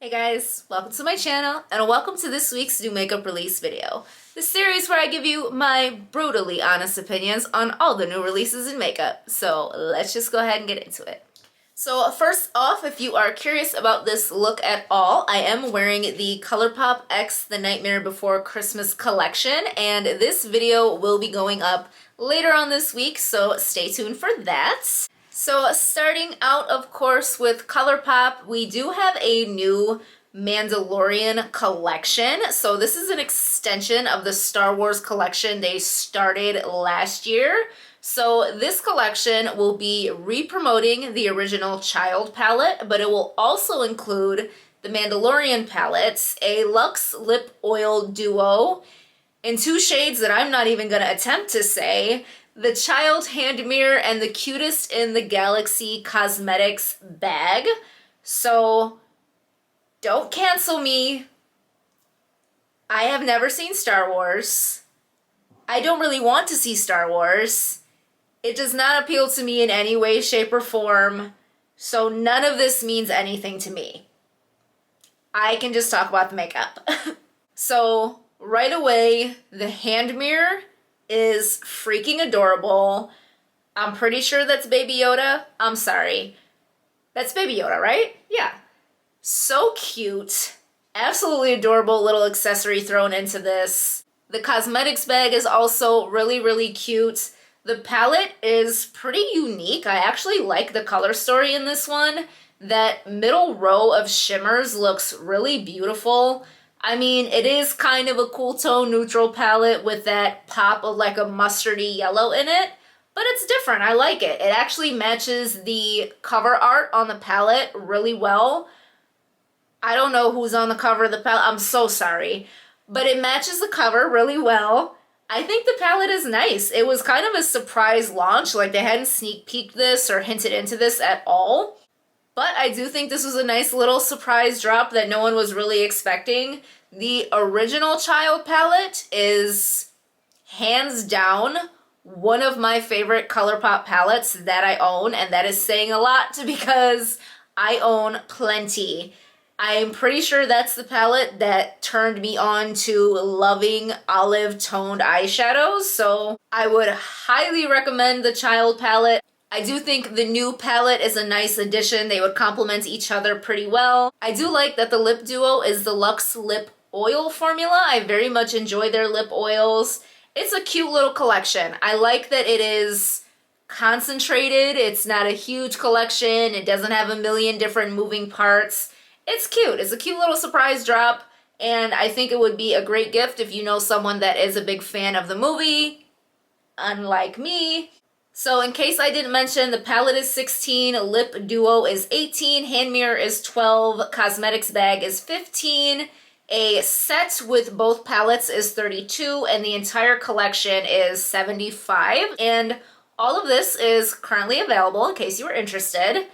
Hey guys, welcome to my channel and welcome to this week's new makeup release video. The series where I give you my brutally honest opinions on all the new releases in makeup. So let's just go ahead and get into it. So first off, if you are curious about this look at all, I am wearing the Colourpop X The Nightmare Before Christmas collection, and this video will be going up later on this week, so stay tuned for that. So starting out, of course, with Colourpop, we do have a new Mandalorian collection. So this is an extension of the Star Wars collection they started last year. So this collection will be re-promoting the original Child palette, but it will also include the Mandalorian palettes, a Luxe Lip Oil Duo, in two shades that I'm not even going to attempt to say, the Child Hand Mirror, and the Cutest in the Galaxy Cosmetics bag. So don't cancel me. I have never seen Star Wars. I don't really want to see Star Wars. It does not appeal to me in any way, shape, or form. So none of this means anything to me. I can just talk about the makeup. So right away, the hand mirror is freaking adorable. I'm pretty sure that's Baby Yoda. I'm sorry. That's Baby Yoda, right? Yeah. So cute. Absolutely adorable little accessory thrown into this. The cosmetics bag is also really, really cute. The palette is pretty unique. I actually like the color story in this one. That middle row of shimmers looks really beautiful. I mean, it is kind of a cool tone neutral palette with that pop of like a mustardy yellow in it, but it's different. I like it. It actually matches the cover art on the palette really well. I don't know who's on the cover of the palette. I'm so sorry. But it matches the cover really well. I think the palette is nice. It was kind of a surprise launch. Like they hadn't sneak peeked this or hinted into this at all. But I do think this was a nice little surprise drop that no one was really expecting. The original Child palette is hands down one of my favorite Colourpop palettes that I own, and that is saying a lot because I own plenty. I'm pretty sure that's the palette that turned me on to loving olive toned eyeshadows, so I would highly recommend the Child palette. I do think the new palette is a nice addition. They would complement each other pretty well. I do like that the lip duo is the Luxe Lip Oil formula. I very much enjoy their lip oils. It's a cute little collection. I like that it is concentrated. It's not a huge collection. It doesn't have a million different moving parts. It's cute. It's a cute little surprise drop, and I think it would be a great gift if you know someone that is a big fan of the movie, unlike me. So in case I didn't mention, the palette is 16, lip duo is 18, hand mirror is 12, cosmetics bag is 15, a set with both palettes is 32, and the entire collection is 75. And all of this is currently available in case you were interested.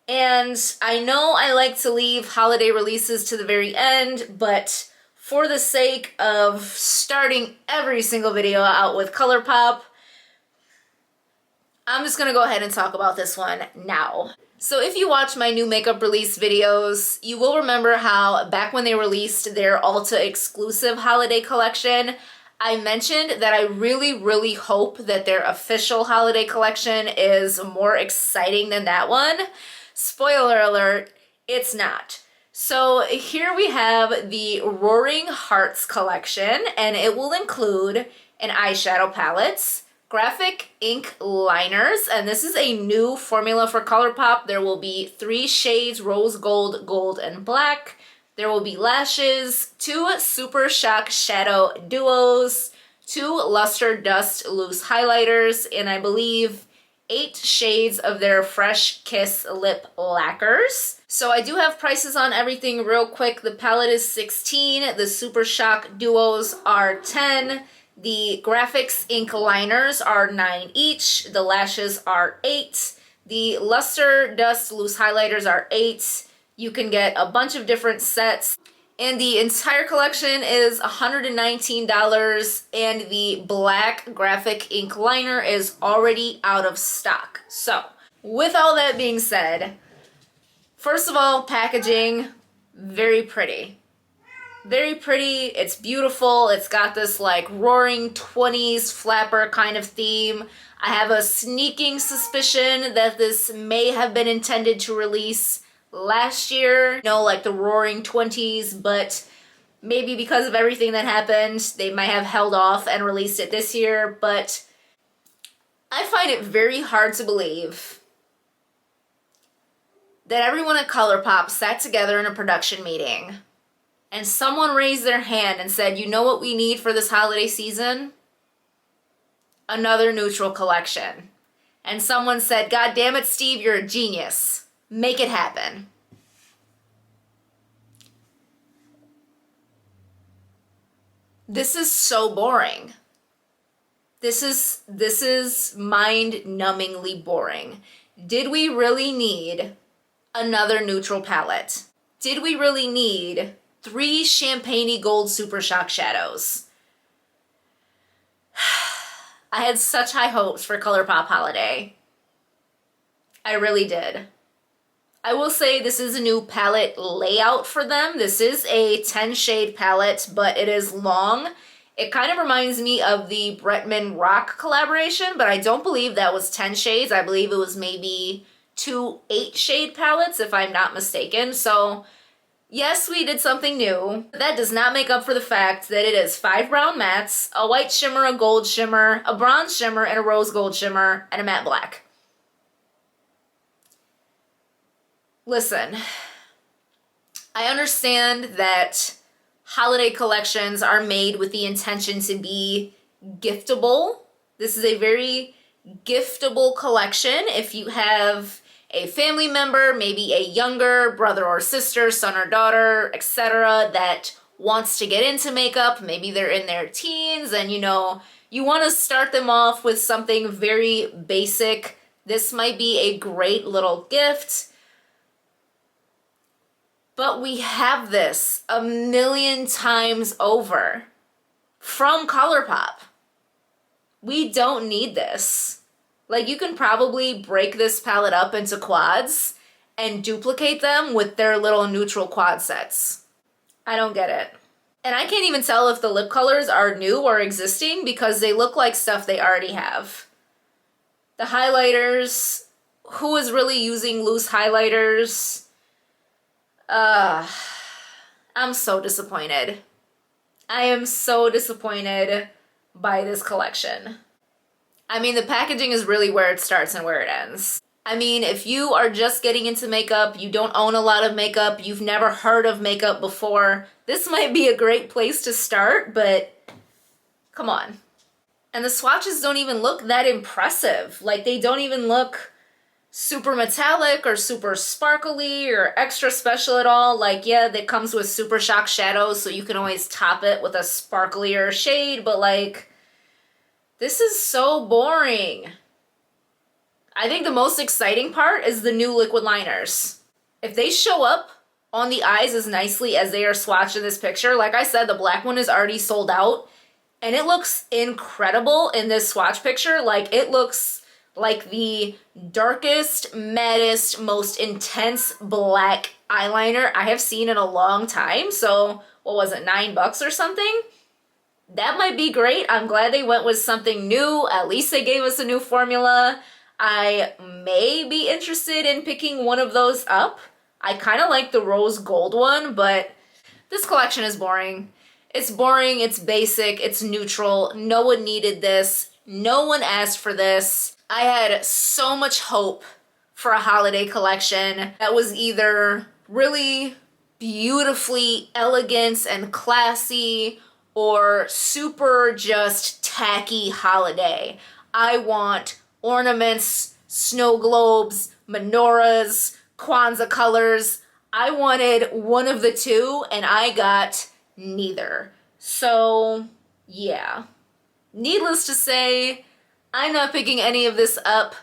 And I know I like to leave holiday releases to the very end, but for the sake of starting every single video out with Colourpop, I'm just gonna go ahead and talk about this one now. So if you watch my new makeup release videos, you will remember how back when they released their Ulta exclusive holiday collection, I mentioned that I really, really hope that their official holiday collection is more exciting than that one. Spoiler alert, it's not. So here we have the Roaring Hearts collection, and it will include an eyeshadow palette, graphic ink liners, and this is a new formula for Colourpop. There will be 3 shades, rose gold, gold, and black. There will be lashes, 2 Super Shock Shadow Duos, 2 Luster Dust Loose Highlighters, and I believe 8 shades of their Fresh Kiss lip lacquers. So I do have prices on everything real quick. The palette is 16, the Super Shock Duos are 10, the graphics ink liners are 9 each, the lashes are 8, the Luster Dust Loose Highlighters are 8. You can get a bunch of different sets. And the entire collection is $119, and the black graphic ink liner is already out of stock. So, with all that being said, first of all, packaging, Very pretty. Very pretty. It's beautiful. It's got this like roaring 20s flapper kind of theme. I have a sneaking suspicion that this may have been intended to release last year. You know, like the roaring 20s, but maybe because of everything that happened, they might have held off and released it this year. But I find it very hard to believe that everyone at Colourpop sat together in a production meeting and someone raised their hand and said, you know what we need for this holiday season? Another neutral collection. And someone said, God damn it, Steve, you're a genius. Make it happen. This is so boring. This is mind-numbingly boring. Did we really need another neutral palette? Did we really need 3 champagne-y gold Super Shock shadows? I had such high hopes for Colourpop Holiday. I really did. I will say this is a new palette layout for them. This is a 10 shade palette, but it is long. It kind of reminds me of the Bretman Rock collaboration, but I don't believe that was 10 shades. I believe it was maybe 2 8 shade palettes, if I'm not mistaken. So yes, we did something new. But that does not make up for the fact that it is 5 brown mattes, a white shimmer, a gold shimmer, a bronze shimmer, and a rose gold shimmer, and a matte black. Listen, I understand that holiday collections are made with the intention to be giftable. This is a very giftable collection. If you have a family member, maybe a younger brother or sister, son or daughter, etc., that wants to get into makeup, maybe they're in their teens and you know, you want to start them off with something very basic, this might be a great little gift. But we have this a million times over from Colourpop. We don't need this. Like, you can probably break this palette up into quads and duplicate them with their little neutral quad sets. I don't get it. And I can't even tell if the lip colors are new or existing because they look like stuff they already have. The highlighters, who is really using loose highlighters? I'm so disappointed. I am so disappointed by this collection. I mean, the packaging is really where it starts and where it ends. I mean, if you are just getting into makeup, you don't own a lot of makeup, you've never heard of makeup before, this might be a great place to start, but come on. And the swatches don't even look that impressive. Like, they don't even look super metallic or super sparkly or extra special at all. Like, yeah, that comes with Super Shock shadows, so you can always top it with a sparklier shade, but like, this is so boring. I think the most exciting part is the new liquid liners. If they show up on the eyes as nicely as they are swatched in this picture, like I said, the black one is already sold out, and it looks incredible in this swatch picture. Like, it looks like the darkest, maddest, most intense black eyeliner I have seen in a long time. So, what was it, $9 or something? That might be great. I'm glad they went with something new. At least they gave us a new formula. I may be interested in picking one of those up. I kind of like the rose gold one, but this collection is boring. It's boring, it's basic, it's neutral. No one needed this. No one asked for this. I had so much hope for a holiday collection that was either really beautifully elegant and classy or super just tacky holiday. I want ornaments, snow globes, menorahs, Kwanzaa colors. I wanted one of the two and I got neither. So yeah, needless to say, I'm not picking any of this up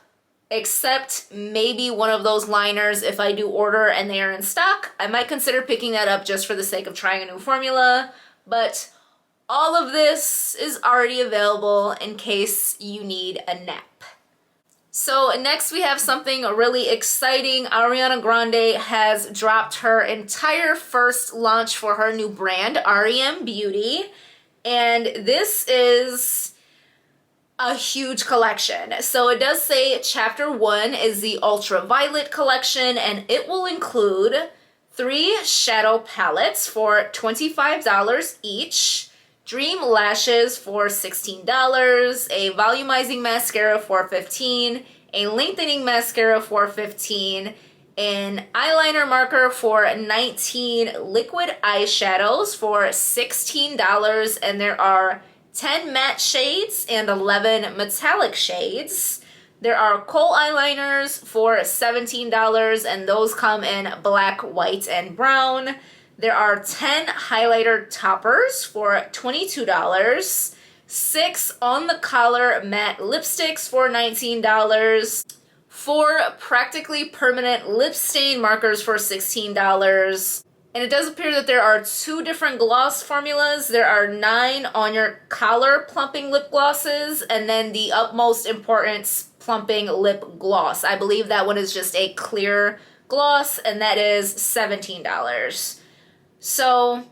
except maybe one of those liners. If I do order and they are in stock, I might consider picking that up just for the sake of trying a new formula. But all of this is already available in case you need a nap. So next we have something really exciting. Ariana Grande has dropped her entire first launch for her new brand, R.E.M Beauty. And this is a huge collection. So it does say chapter 1 is the ultraviolet collection, and it will include 3 shadow palettes for $25 each, Dream lashes for $16, a volumizing mascara for $15, a lengthening mascara for $15, an eyeliner marker for $19, liquid eyeshadows for $16, and there are 10 matte shades and 11 metallic shades. There are kohl eyeliners for $17, and those come in black, white, and brown. There are 10 highlighter toppers for $22, 6 on the collar matte lipsticks for $19, 4 practically permanent lip stain markers for $16. And it does appear that there are 2 different gloss formulas. There are 9 on your collar plumping lip glosses, and then the utmost importance plumping lip gloss. I believe that one is just a clear gloss, and that is $17. So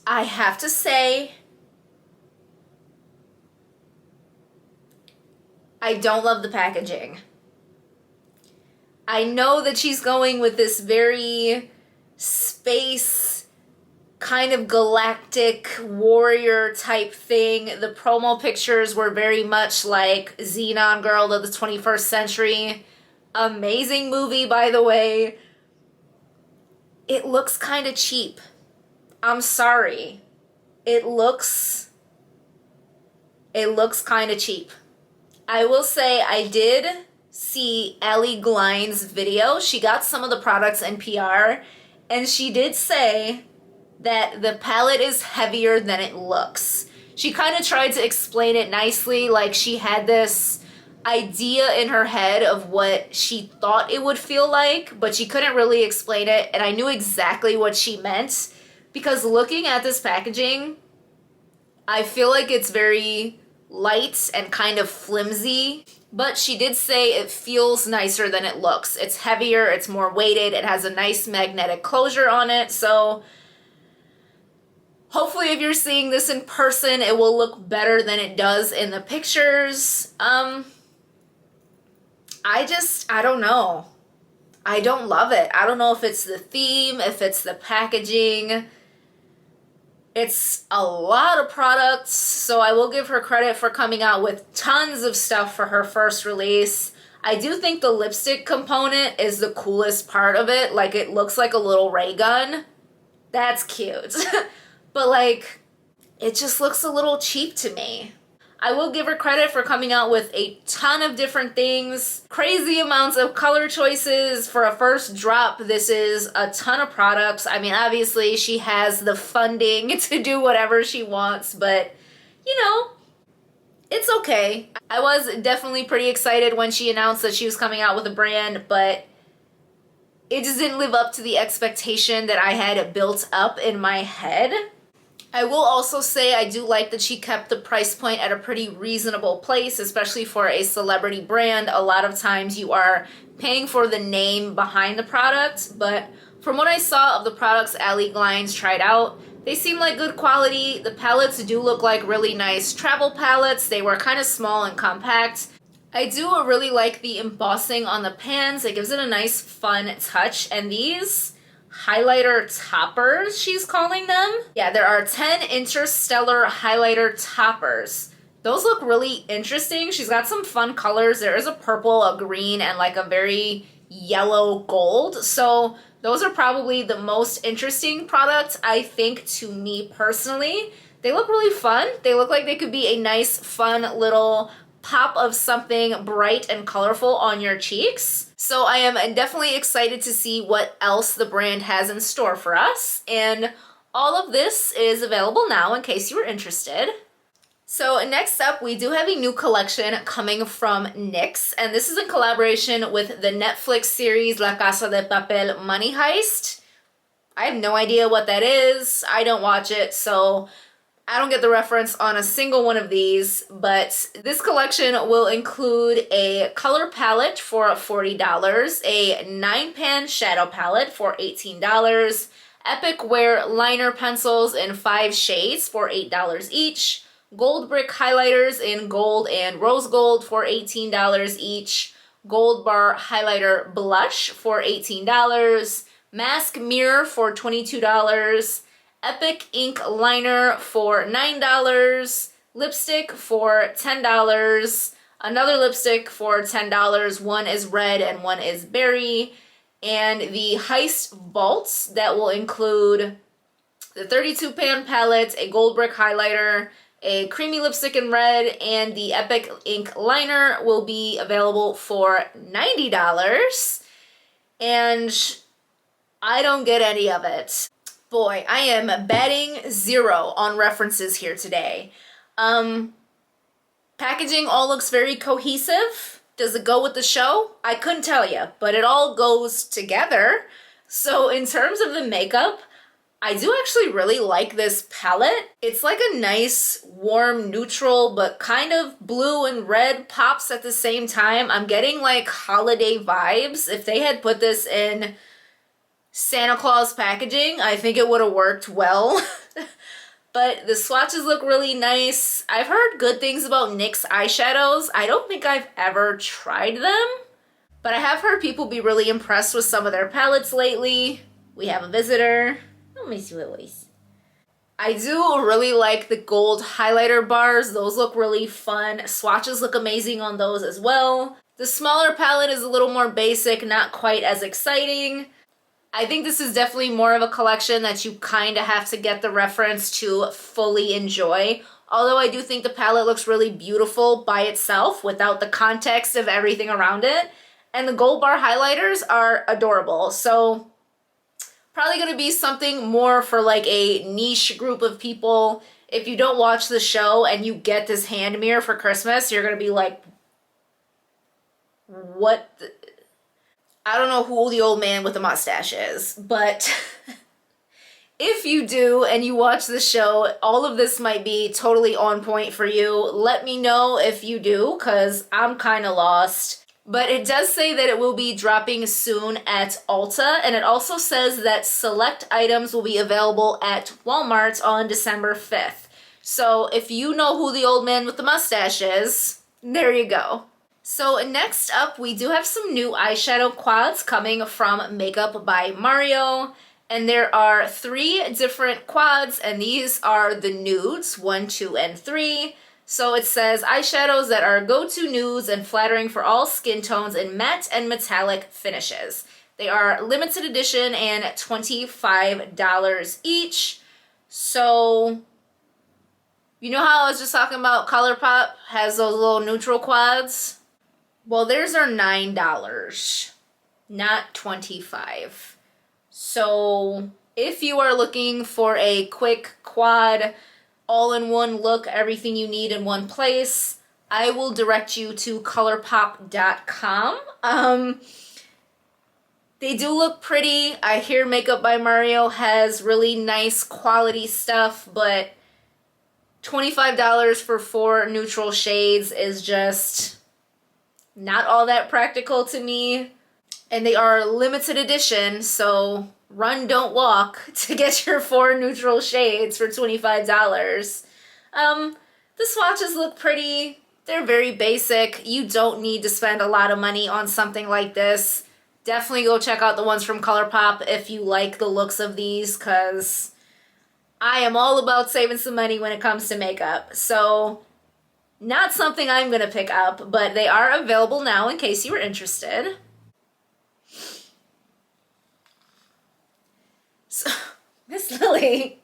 I have to say, I don't love the packaging. I know that she's going with this very space, kind of galactic warrior type thing. The promo pictures were very much like Xenon Girl of the 21st Century. Amazing movie, by the way. It looks kind of cheap. I'm sorry. It looks kind of cheap. I will say I did see Ellie Glein's video. She got some of the products in PR, and she did say that the palette is heavier than it looks. She kind of tried to explain it nicely, like she had this idea in her head of what she thought it would feel like, but she couldn't really explain it, and I knew exactly what she meant, because looking at this packaging, I feel like it's very light and kind of flimsy, but she did say it feels nicer than it looks. It's heavier, it's more weighted, it has a nice magnetic closure on it, so hopefully if you're seeing this in person, it will look better than it does in the pictures. I don't know. I don't love it. I don't know if it's the theme, if it's the packaging. It's a lot of products, so I will give her credit for coming out with tons of stuff for her first release. I do think the lipstick component is the coolest part of it. Like, it looks like a little ray gun. That's cute. But, like, it just looks a little cheap to me. I will give her credit for coming out with a ton of different things, crazy amounts of color choices. For a first drop, this is a ton of products. I mean, obviously she has the funding to do whatever she wants, but you know, it's okay. I was definitely pretty excited when she announced that she was coming out with a brand, but it just didn't live up to the expectation that I had built up in my head. I will also say I do like that she kept the price point at a pretty reasonable place, especially for a celebrity brand. A lot of times you are paying for the name behind the product, but from what I saw of the products Ellie Glein's tried out, they seem like good quality. The palettes do look like really nice travel palettes. They were kind of small and compact. I do really like the embossing on the pans. It gives it a nice fun touch, and these highlighter toppers, she's calling them. Yeah, there are 10 interstellar highlighter toppers. Those look really interesting. She's got some fun colors. There is a purple, a green, and like a very yellow gold. So those are probably the most interesting products, I think, to me personally. They look really fun. They look like they could be a nice, fun little pop of something bright and colorful on your cheeks. So I am definitely excited to see what else the brand has in store for us. And all of this is available now in case you were interested. So next up, we do have a new collection coming from NYX, and this is in collaboration with the Netflix series La Casa de Papel Money Heist. I have no idea what that is. I don't watch it, so I don't get the reference on a single one of these, but this collection will include a color palette for $40, a 9-pan shadow palette for $18, Epic Wear liner pencils in 5 shades for $8 each, gold brick highlighters in gold and rose gold for $18 each, gold bar highlighter blush for $18, mask mirror for $22, Epic ink liner for $9, lipstick for $10, another lipstick for $10, one is red and one is berry, and the Heist vaults that will include the 32-pan palette, a gold brick highlighter, a creamy lipstick in red, and the Epic ink liner will be available for $90, and I don't get any of it. Boy, I am batting 0 on references here today. Packaging all looks very cohesive. Does it go with the show? I couldn't tell you, but it all goes together. So in terms of the makeup, I do actually really like this palette. It's like a nice, warm, neutral, but kind of blue and red pops at the same time. I'm getting like holiday vibes. If they had put this in Santa Claus packaging, I think it would have worked well. But the swatches look really nice. I've heard good things about NYX eyeshadows. I don't think I've ever tried them, but I have heard people be really impressed with some of their palettes lately. We have a visitor. Oh, Miss Willis. I do really like the gold highlighter bars. Those look really fun. Swatches look amazing on those as well. The smaller palette is a little more basic, not quite as exciting. I think this is definitely more of a collection that you kind of have to get the reference to fully enjoy. Although I do think the palette looks really beautiful by itself without the context of everything around it. And the gold bar highlighters are adorable. So probably going to be something more for like a niche group of people. If you don't watch the show and you get this hand mirror for Christmas, you're going to be like, what the... I don't know who the old man with the mustache is, but if you do and you watch the show, all of this might be totally on point for you. Let me know if you do, because I'm kind of lost. But it does say that it will be dropping soon at Ulta, and it also says that select items will be available at Walmart on December 5th. So if you know who the old man with the mustache is, there you go. So next up, we do have some new eyeshadow quads coming from Makeup by Mario. And there are 3 different quads, and these are the nudes, 1, 2, and 3. So it says eyeshadows that are go-to nudes and flattering for all skin tones in matte and metallic finishes. They are limited edition and $25 each. So, you know how I was just talking about Colourpop has those little neutral quads? Well, theirs are $9, not $25. So if you are looking for a quick quad, all-in-one look, everything you need in one place, I will direct you to colourpop.com. They do look pretty. I hear Makeup by Mario has really nice quality stuff, but $25 for 4 neutral shades is just not all that practical to me. And they are limited edition, so run, don't walk to get your 4 neutral shades for $25. The swatches look pretty. They're very basic. You don't need to spend a lot of money on something like this. Definitely go check out the ones from Colourpop if you like the looks of these, because I am all about saving some money when it comes to makeup. So not something I'm going to pick up, but they are available now in case you were interested. So, Miss Lily.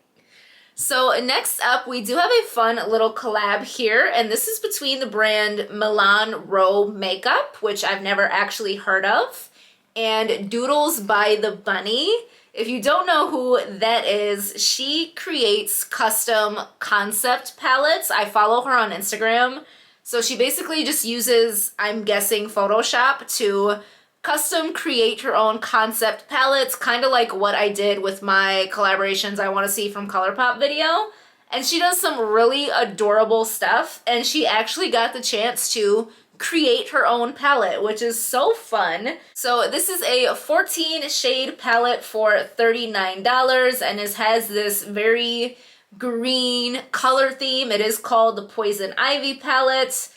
So next up, we do have a fun little collab here, and this is between the brand Milan Row Makeup, which I've never actually heard of, and Doodles by the Bunny. If you don't know who that is, she creates custom concept palettes. I follow her on Instagram. So she basically just uses, I'm guessing, Photoshop to custom create her own concept palettes, kind of like what I did with my collaborations I want to see from Colourpop video. and she does some really adorable stuff, and she actually got the chance to create her own palette, which is so fun. So this is a 14 shade palette for $39, and it has this very green color theme. It is called the Poison Ivy palette.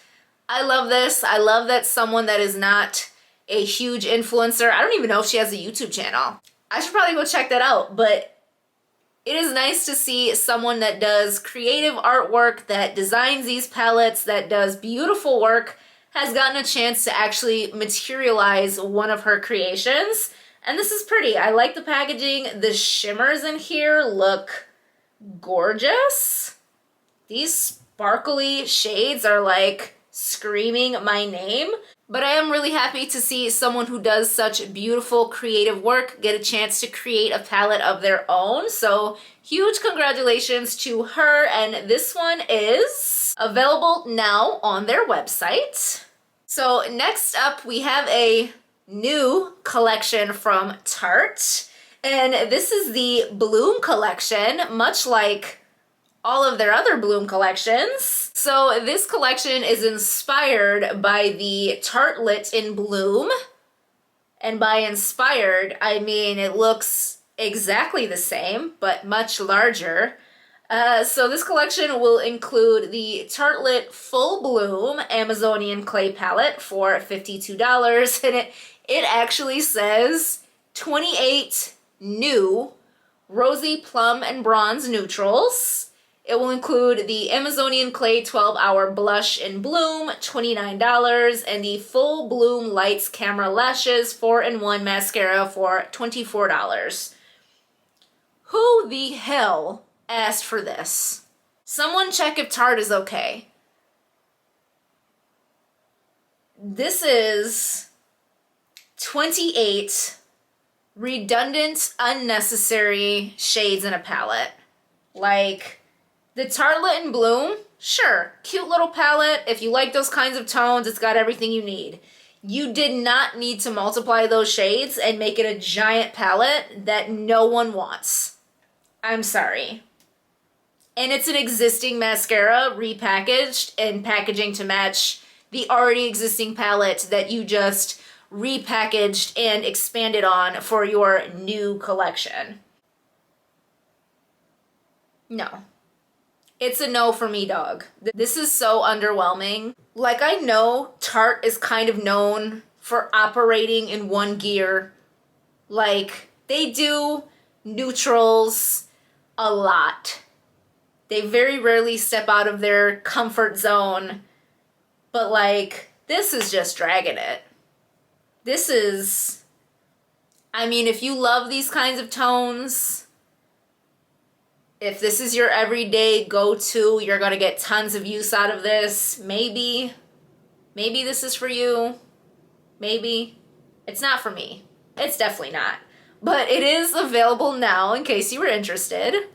I love this. I love that someone that is not a huge influencer, I don't even know if she has a YouTube channel. I should probably go check that out, but it is nice to see someone that does creative artwork, that designs these palettes, that does beautiful work, has gotten a chance to actually materialize one of her creations. And this is pretty. I like the packaging. The shimmers in here look gorgeous. These sparkly shades are like screaming my name. But I am really happy to see someone who does such beautiful creative work get a chance to create a palette of their own. So huge congratulations to her, and this one is available now on their website. So next up we have a new collection from Tarte, and this is the Bloom collection, much like all of their other Bloom collections. So this collection is inspired by the Tartelette in Bloom. And by inspired, I mean it looks exactly the same, but much larger. So this collection will include the Tartelette Full Bloom Amazonian Clay Palette for $52. And it actually says 28 new Rosy Plum and Bronze Neutrals. It will include the Amazonian Clay 12-Hour Blush in Bloom, $29, and the Full Bloom Lights Camera Lashes 4-in-1 Mascara for $24. Who the hell asked for this? Someone check if Tarte is okay. This is 28 redundant, unnecessary shades in a palette. Like, the Tartelette in Bloom, sure, cute little palette. If you like those kinds of tones, it's got everything you need. You did not need to multiply those shades and make it a giant palette that no one wants. I'm sorry. And it's an existing mascara repackaged and packaging to match the already existing palette that you just repackaged and expanded on for your new collection. No. It's a no for me, dog. This is so underwhelming. Like, I know Tarte is kind of known for operating in one gear. Like, they do neutrals a lot. They very rarely step out of their comfort zone. But, like, this is just dragging it. This is... I mean, if you love these kinds of tones... If this is your everyday go-to, you're going to get tons of use out of this. Maybe this is for you. Maybe. It's not for me. It's definitely not. But it is available now in case you were interested.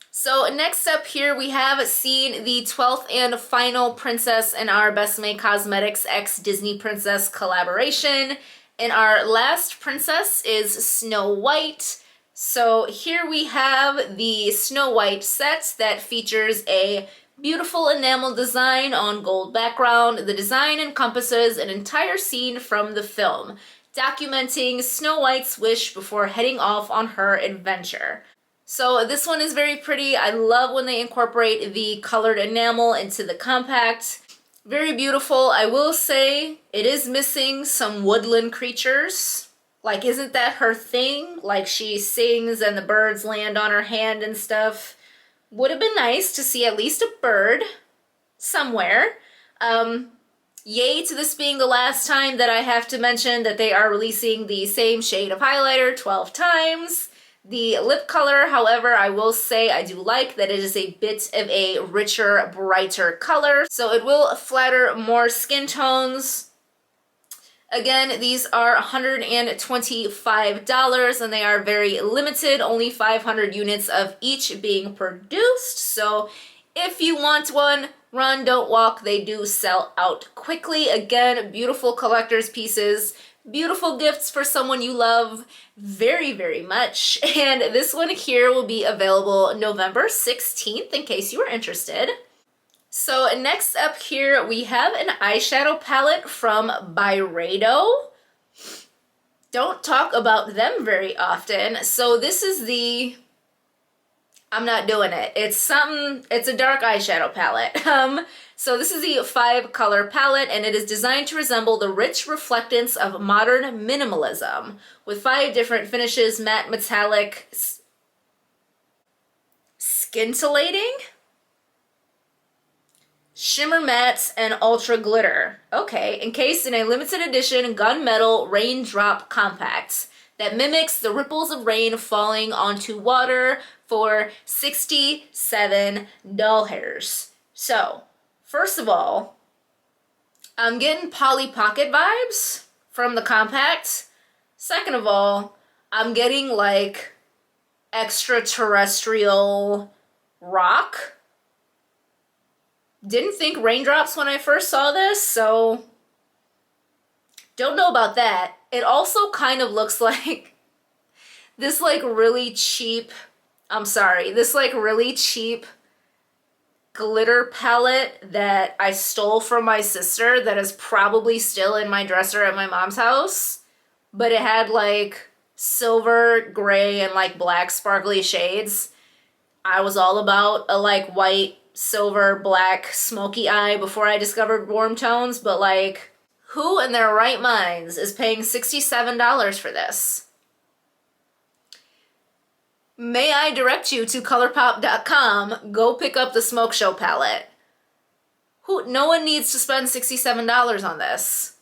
So next up here we have seen the 12th and final Princess and our Best Made Cosmetics x Disney Princess collaboration. And our last princess is Snow White. So here we have the Snow White set that features a beautiful enamel design on gold background. The design encompasses an entire scene from the film, documenting Snow White's wish before heading off on her adventure. So this one is very pretty. I love when they incorporate the colored enamel into the compact. Very beautiful. I will say it is missing some woodland creatures. Like, isn't that her thing? Like, she sings and the birds land on her hand and stuff. Would have been nice to see at least a bird somewhere. Yay to this being the last time that I have to mention that they are releasing the same shade of highlighter 12 times. The lip color, however, I will say I do like that it is a bit of a richer, brighter color. So it will flatter more skin tones. Again, these are $125 and they are very limited, only 500 units of each being produced. So if you want one, run, don't walk. They do sell out quickly. Again, beautiful collector's pieces, beautiful gifts for someone you love very, very much. And this one here will be available November 16th in case you are interested. So next up here, we have an eyeshadow palette from Byreido. Don't talk about them very often. So this is the, I'm not doing it. It's a dark eyeshadow palette. So this is the 5-color palette, and it is designed to resemble the rich reflectance of modern minimalism with 5 different finishes: matte, metallic, scintillating, shimmer mattes, and ultra glitter. Okay, encased in a limited edition gunmetal raindrop compact that mimics the ripples of rain falling onto water for $67. So, first of all, I'm getting Polly Pocket vibes from the compact. Second of all, I'm getting like extraterrestrial rock. Didn't think raindrops when I first saw this, so don't know about that. It also kind of looks like this like really cheap, this like really cheap glitter palette that I stole from my sister that is probably still in my dresser at my mom's house. But it had like silver, gray, and like black sparkly shades. I was all about a like white, silver, black, smoky eye before I discovered warm tones, but like, who in their right minds is paying $67 for this? May I direct you to Colourpop.com, go pick up the Smoke Show palette. No one needs to spend $67 on this.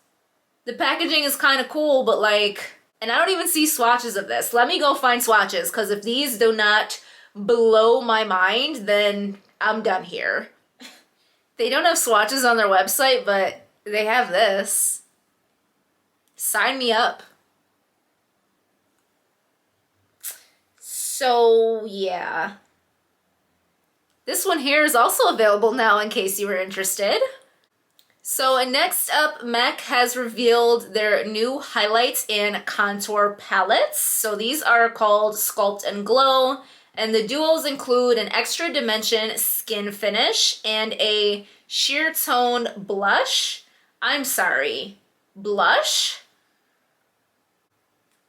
The packaging is kind of cool, but like, and I don't even see swatches of this. Let me go find swatches, because if these do not blow my mind, then I'm done here. They don't have swatches on their website, but they have this. Sign me up. So, yeah. This one here is also available now in case you were interested. So next up, MAC has revealed their new highlights and contour palettes. So these are called Sculpt and Glow, and the duos include an extra dimension skin finish and a sheer tone blush. Blush?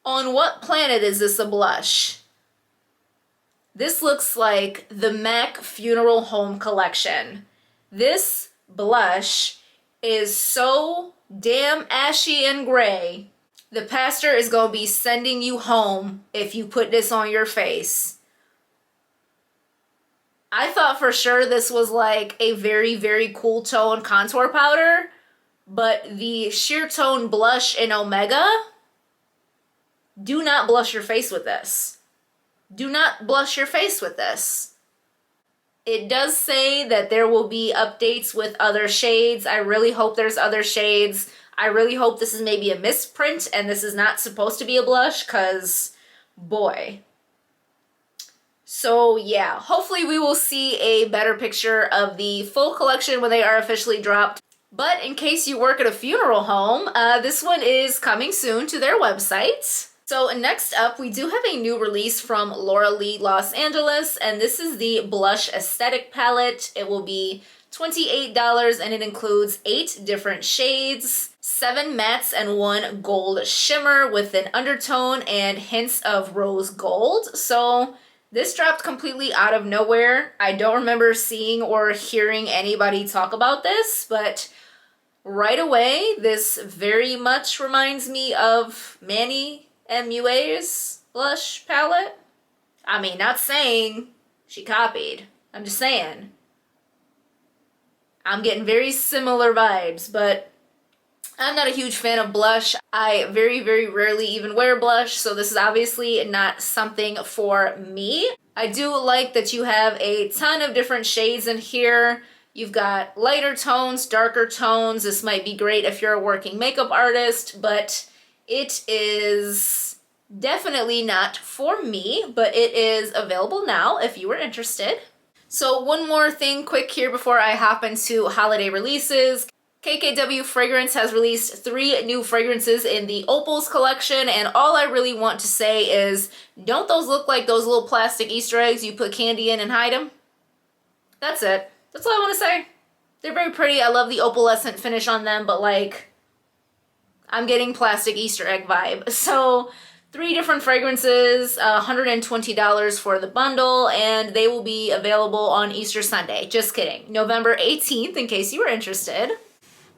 On what planet is this a blush? This looks like the MAC Funeral Home collection. This blush is so damn ashy and gray. The pastor is gonna be sending you home if you put this on your face. I thought for sure this was like a very, very cool tone contour powder, but the sheer tone blush in Omega, do not blush your face with this. Do not blush your face with this. It does say that there will be updates with other shades. I really hope there's other shades. I really hope this is maybe a misprint and this is not supposed to be a blush, because boy. So yeah, hopefully we will see a better picture of the full collection when they are officially dropped. But in case you work at a funeral home, this one is coming soon to their website. So next up, we do have a new release from Laura Lee Los Angeles, and this is the Blush Aesthetic Palette. It will be $28, and it includes 8 different shades, 7 mattes, and 1 gold shimmer with an undertone and hints of rose gold. So this dropped completely out of nowhere. I don't remember seeing or hearing anybody talk about this, but right away, this very much reminds me of Manny MUA's blush palette. I mean, not saying she copied. I'm just saying. I'm getting very similar vibes, but I'm not a huge fan of blush. I very, very rarely even wear blush, so this is obviously not something for me. I do like that you have a ton of different shades in here. You've got lighter tones, darker tones. This might be great if you're a working makeup artist, but it is definitely not for me, but it is available now if you were interested. So one more thing quick here before I hop into holiday releases. KKW Fragrance has released 3 new fragrances in the Opals collection, and all I really want to say is, don't those look like those little plastic Easter eggs you put candy in and hide them? That's it. That's all I want to say. They're very pretty. I love the opalescent finish on them, but like, I'm getting plastic Easter egg vibe. So 3 different fragrances, $120 for the bundle, and they will be available on Easter Sunday. Just kidding. November 18th, in case you were interested.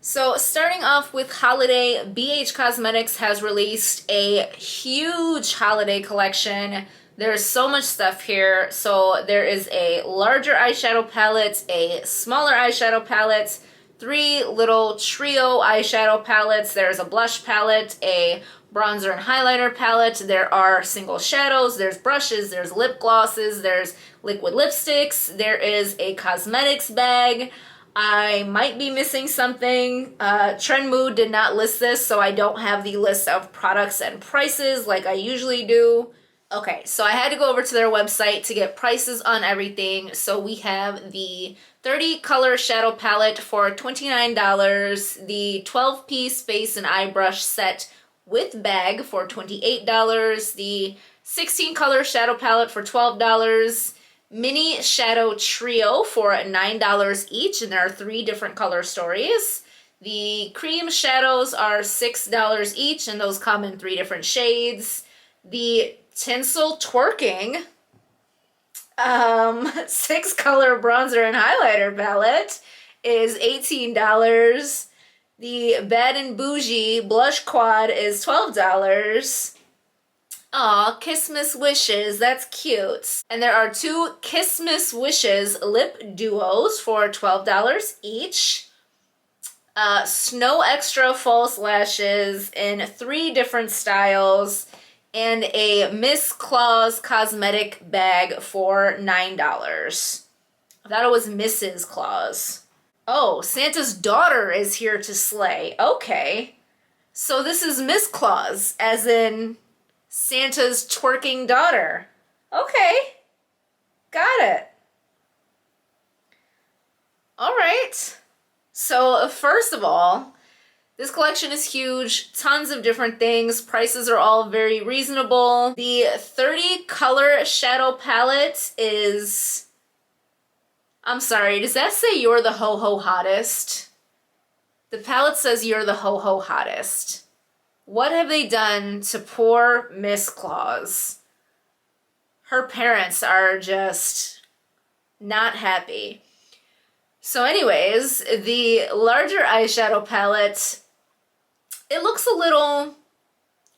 So starting off with holiday, BH Cosmetics has released a huge holiday collection. There's so much stuff here. So there is a larger eyeshadow palette, a smaller eyeshadow palette, 3 little trio eyeshadow palettes. There's a blush palette, a bronzer and highlighter palette. There are single shadows, there's brushes, there's lip glosses, there's liquid lipsticks, there is a cosmetics bag. I might be missing something. Trend Mood did not list this, so I don't have the list of products and prices like I usually do. Okay, so I had to go over to their website to get prices on everything. So we have the 30 color shadow palette for $29, the 12-piece face and eye brush set with bag for $28, the 16 color shadow palette for $12, mini shadow trio for $9 each, and there are 3 different color stories. The cream shadows are $6 each, and those come in 3 different shades. The Tinsel Twerking 6 color bronzer and highlighter palette is $18. The Bad and Bougie blush quad is $12. Aw, Kissmas Wishes, that's cute. And there are 2 Kissmas Wishes lip duos for $12 each. Snow Extra false lashes in 3 different styles, and a Miss Claus cosmetic bag for $9. I thought it was Mrs. Claus. Oh, Santa's daughter is here to slay. Okay. So this is Miss Claus, as in Santa's twerking daughter. Okay. Got it. All right. So first of all, this collection is huge. Tons of different things. Prices are all very reasonable. The 30 color shadow palette is... I'm sorry, does that say you're the ho-ho hottest? The palette says you're the ho-ho hottest. What have they done to poor Miss Claus? Her parents are just not happy. So anyways, the larger eyeshadow palette, it looks a little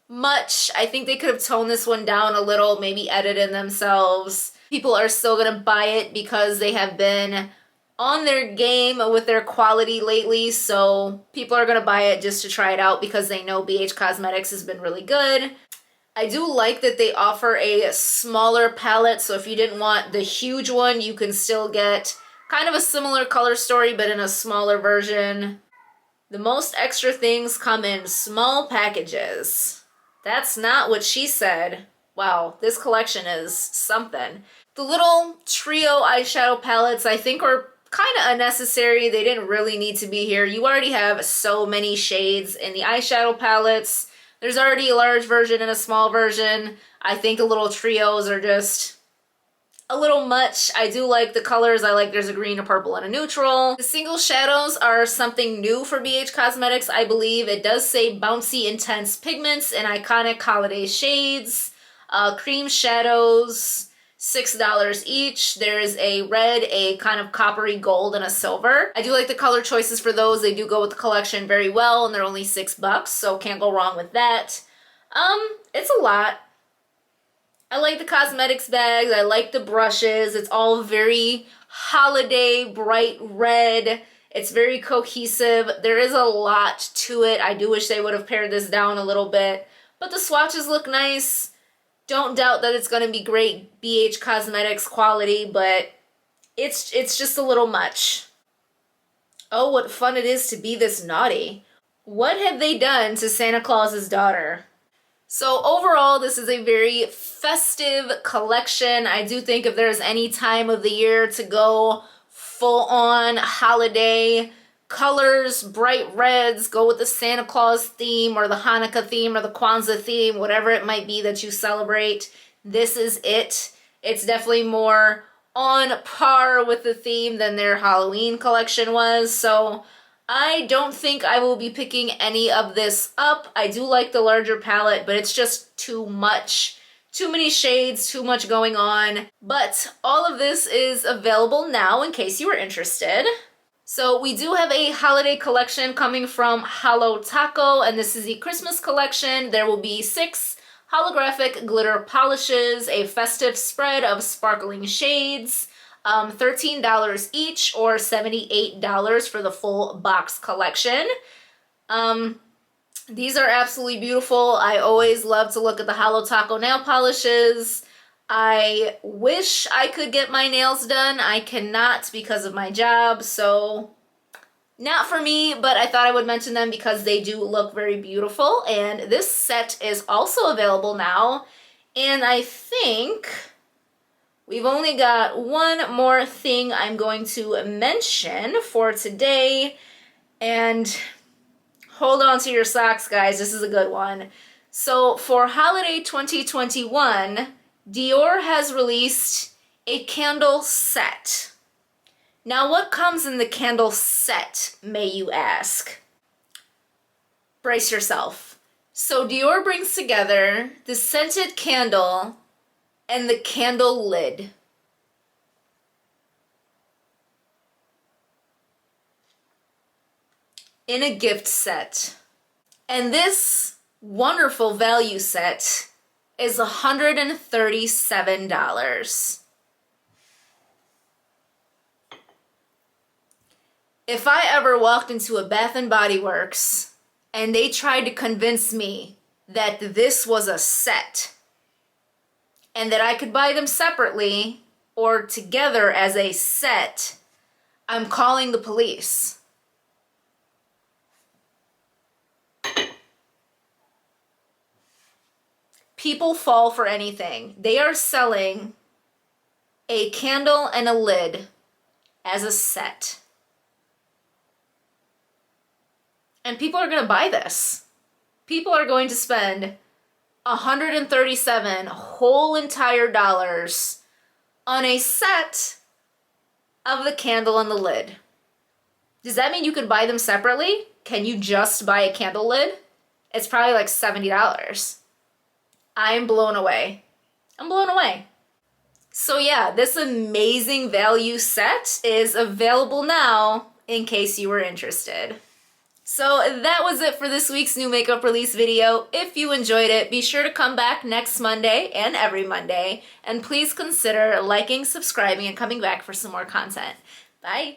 much. I think they could have toned this one down a little, maybe edited themselves. People are still gonna buy it because they have been on their game with their quality lately, so people are gonna buy it just to try it out because they know BH Cosmetics has been really good. I do like that they offer a smaller palette, so if you didn't want the huge one, you can still get kind of a similar color story, but in a smaller version. The most extra things come in small packages. That's not what she said. Wow, this collection is something. The little trio eyeshadow palettes I think are kind of unnecessary. They didn't really need to be here. You already have so many shades in the eyeshadow palettes. There's already a large version and a small version. I think the little trios are just a little much. I do like the colors. I like there's a green, a purple, and a neutral. The single shadows are something new for BH Cosmetics, I believe. It does say bouncy intense pigments and iconic holiday shades. Cream shadows, $6 each. There's a red, a kind of coppery gold, and a silver. I do like the color choices for those. They do go with the collection very well, and they're only $6, so can't go wrong with that. It's a lot. I like the cosmetics bags. I like the brushes. It's all very holiday, bright red. It's very cohesive. There is a lot to it. I do wish they would have pared this down a little bit, but the swatches look nice. Don't doubt that it's going to be great BH Cosmetics quality, but it's just a little much. Oh, what fun it is to be this naughty. What have they done to Santa Claus's daughter? So overall, this is a very festive collection. I do think if there's any time of the year to go full on holiday colors, bright reds, go with the Santa Claus theme or the Hanukkah theme or the Kwanzaa theme, whatever it might be that you celebrate. This is it. It's definitely more on par with the theme than their Halloween collection was. So I don't think I will be picking any of this up. I do like the larger palette, but it's just too much. Too many shades, too much going on. But all of this is available now in case you were interested. So we do have a holiday collection coming from Holo Taco, and this is the Christmas collection. There will be 6 holographic glitter polishes, a festive spread of sparkling shades, $13 each or $78 for the full box collection. These are absolutely beautiful. I always love to look at the Holo Taco nail polishes. I wish I could get my nails done. I cannot because of my job, so not for me, but I thought I would mention them because they do look very beautiful. And this set is also available now. And I think we've only got one more thing I'm going to mention for today. And hold on to your socks, guys. This is a good one. So for holiday 2021, Dior has released a candle set. Now, what comes in the candle set, may you ask? Brace yourself. So Dior brings together the scented candle and the candle lid. In a gift set. And this wonderful value set is $137. If I ever walked into a Bath & Body Works and they tried to convince me that this was a set and that I could buy them separately or together as a set, I'm calling the police. People fall for anything. They are selling a candle and a lid as a set. And people are going to buy this. People are going to spend $137 whole entire dollars on a set of the candle and the lid. Does that mean you could buy them separately? Can you just buy a candle lid? It's probably like $70. I'm blown away. I'm blown away. So yeah, this amazing value set is available now in case you were interested. So that was it for this week's new makeup release video. If you enjoyed it, be sure to come back next Monday and every Monday. And please consider liking, subscribing, and coming back for some more content. Bye.